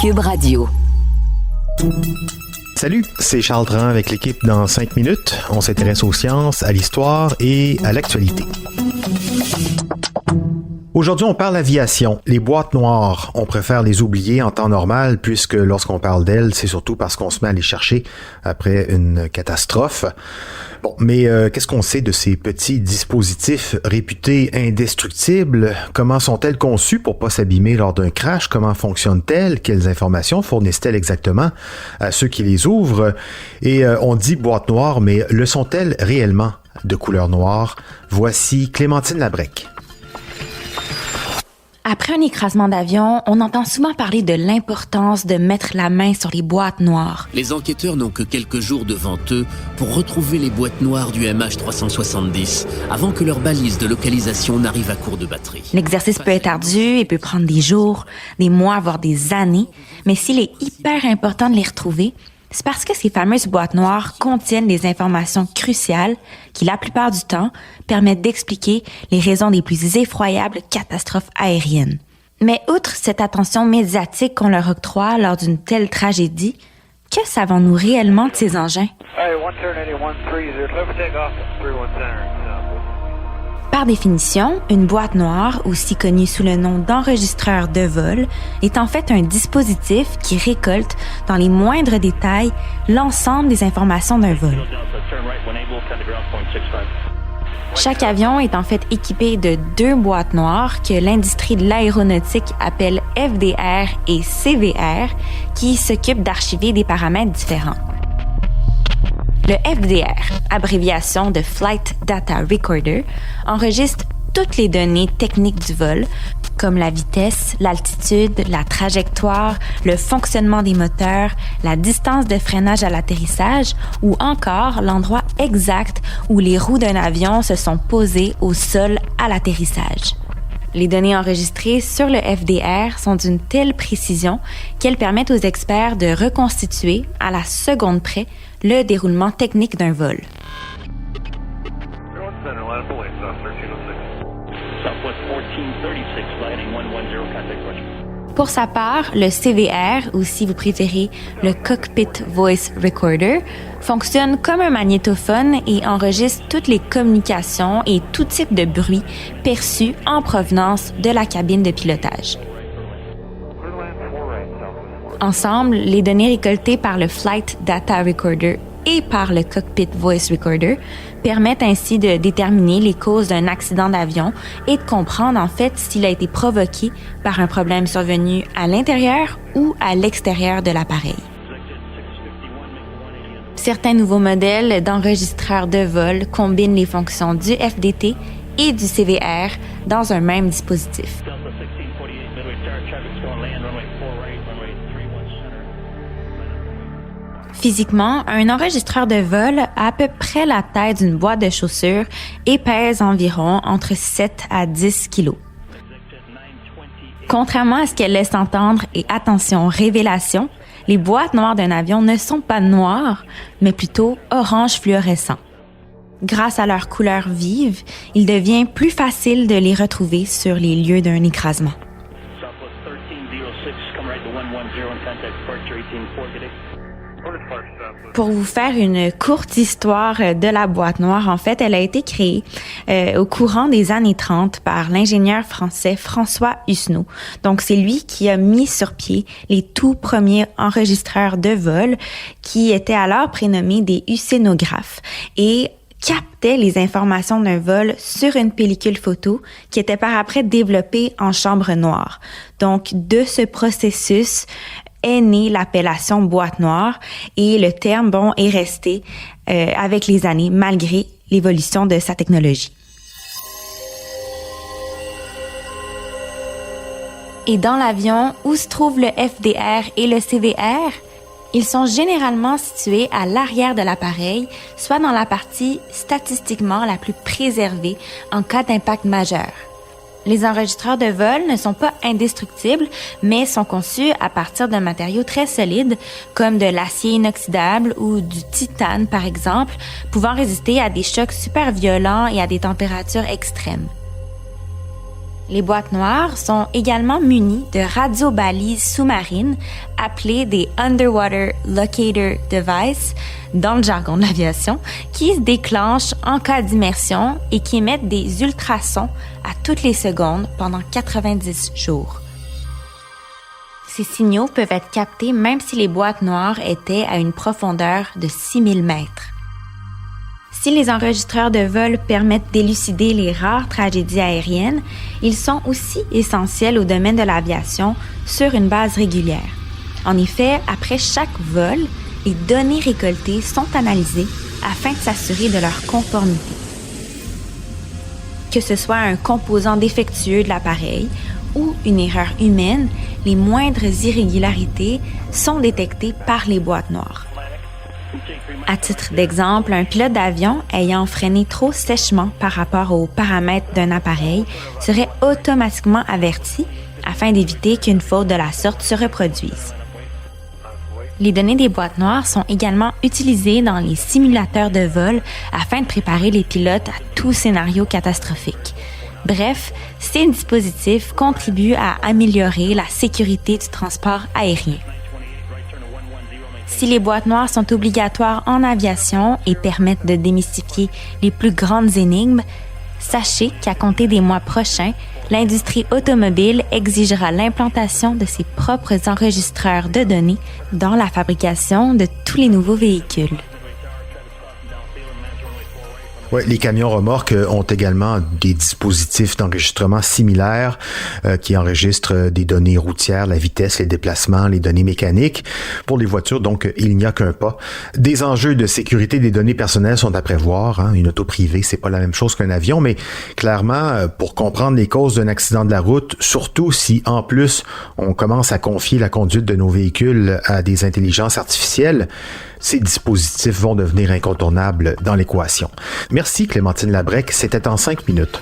Cube Radio. Salut, c'est Charles Dran avec l'équipe dans 5 minutes. On s'intéresse aux sciences, à l'histoire et à l'actualité. Aujourd'hui, on parle aviation. Les boîtes noires, on préfère les oublier en temps normal puisque lorsqu'on parle d'elles, c'est surtout parce qu'on se met à les chercher après une catastrophe. Bon, mais qu'est-ce qu'on sait de ces petits dispositifs réputés indestructibles? Comment sont-elles conçues pour pas s'abîmer lors d'un crash? Comment fonctionnent-elles? Quelles informations fournissent-elles exactement à ceux qui les ouvrent? Et on dit boîte noire, mais le sont-elles réellement de couleur noire? Voici Clémentine Labrec. Après un écrasement d'avion, on entend souvent parler de l'importance de mettre la main sur les boîtes noires. Les enquêteurs n'ont que quelques jours devant eux pour retrouver les boîtes noires du MH370 avant que leur balise de localisation n'arrive à court de batterie. L'exercice peut être ardu et peut prendre des jours, des mois, voire des années, mais s'il est hyper important de les retrouver, c'est parce que ces fameuses boîtes noires contiennent des informations cruciales qui, la plupart du temps, permettent d'expliquer les raisons des plus effroyables catastrophes aériennes. Mais outre cette attention médiatique qu'on leur octroie lors d'une telle tragédie, que savons-nous réellement de ces engins? Par définition, une boîte noire, aussi connue sous le nom d'enregistreur de vol, est en fait un dispositif qui récolte, dans les moindres détails, l'ensemble des informations d'un vol. Chaque avion est en fait équipé de 2 boîtes noires que l'industrie de l'aéronautique appelle FDR et CVR, qui s'occupent d'archiver des paramètres différents. Le FDR, abréviation de Flight Data Recorder, enregistre toutes les données techniques du vol, comme la vitesse, l'altitude, la trajectoire, le fonctionnement des moteurs, la distance de freinage à l'atterrissage ou encore l'endroit exact où les roues d'un avion se sont posées au sol à l'atterrissage. Les données enregistrées sur le FDR sont d'une telle précision qu'elles permettent aux experts de reconstituer, à la seconde près, le déroulement technique d'un vol. Pour sa part, le CVR, ou si vous préférez le Cockpit Voice Recorder, fonctionne comme un magnétophone et enregistre toutes les communications et tout type de bruit perçus en provenance de la cabine de pilotage. Ensemble, les données récoltées par le Flight Data Recorder et par le Cockpit Voice Recorder permettent ainsi de déterminer les causes d'un accident d'avion et de comprendre en fait s'il a été provoqué par un problème survenu à l'intérieur ou à l'extérieur de l'appareil. Certains nouveaux modèles d'enregistreurs de vol combinent les fonctions du FDT et du CVR dans un même dispositif. Physiquement, un enregistreur de vol a à peu près la taille d'une boîte de chaussures et pèse environ entre 7 à 10 kilos. Contrairement à ce qu'elle laisse entendre, et attention, révélation, les boîtes noires d'un avion ne sont pas noires, mais plutôt orange fluorescent. Grâce à leur couleur vive, il devient plus facile de les retrouver sur les lieux d'un écrasement. Pour vous faire une courte histoire de la boîte noire, en fait, elle a été créée au courant des années 30 par l'ingénieur français François Husneau. Donc, c'est lui qui a mis sur pied les tout premiers enregistreurs de vol qui étaient alors prénommés des usénographes et captaient les informations d'un vol sur une pellicule photo qui était par après développée en chambre noire. Donc, de ce processus est née l'appellation boîte noire et le terme, est resté avec les années malgré l'évolution de sa technologie. Et dans l'avion, où se trouvent le FDR et le CVR? Ils sont généralement situés à l'arrière de l'appareil, soit dans la partie statistiquement la plus préservée en cas d'impact majeur. Les enregistreurs de vol ne sont pas indestructibles, mais sont conçus à partir d'un matériau très solide, comme de l'acier inoxydable ou du titane, par exemple, pouvant résister à des chocs super violents et à des températures extrêmes. Les boîtes noires sont également munies de radiobalises sous-marines appelées des Underwater Locator Devices dans le jargon de l'aviation, qui se déclenchent en cas d'immersion et qui émettent des ultrasons à toutes les secondes pendant 90 jours. Ces signaux peuvent être captés même si les boîtes noires étaient à une profondeur de 6000 mètres. Si les enregistreurs de vol permettent d'élucider les rares tragédies aériennes, ils sont aussi essentiels au domaine de l'aviation sur une base régulière. En effet, après chaque vol, les données récoltées sont analysées afin de s'assurer de leur conformité. Que ce soit un composant défectueux de l'appareil ou une erreur humaine, les moindres irrégularités sont détectées par les boîtes noires. À titre d'exemple, un pilote d'avion ayant freiné trop sèchement par rapport aux paramètres d'un appareil serait automatiquement averti afin d'éviter qu'une faute de la sorte se reproduise. Les données des boîtes noires sont également utilisées dans les simulateurs de vol afin de préparer les pilotes à tout scénario catastrophique. Bref, ces dispositifs contribuent à améliorer la sécurité du transport aérien. Si les boîtes noires sont obligatoires en aviation et permettent de démystifier les plus grandes énigmes, sachez qu'à compter des mois prochains, l'industrie automobile exigera l'implantation de ses propres enregistreurs de données dans la fabrication de tous les nouveaux véhicules. Ouais, les camions remorques ont également des dispositifs d'enregistrement similaires qui enregistrent des données routières, la vitesse, les déplacements, les données mécaniques. Pour les voitures, donc, il n'y a qu'un pas. Des enjeux de sécurité des données personnelles sont à prévoir. Hein. Une auto privée, c'est pas la même chose qu'un avion, mais clairement, pour comprendre les causes d'un accident de la route, surtout si, en plus, on commence à confier la conduite de nos véhicules à des intelligences artificielles, ces dispositifs vont devenir incontournables dans l'équation. Merci Clémentine Labrec, c'était en 5 minutes.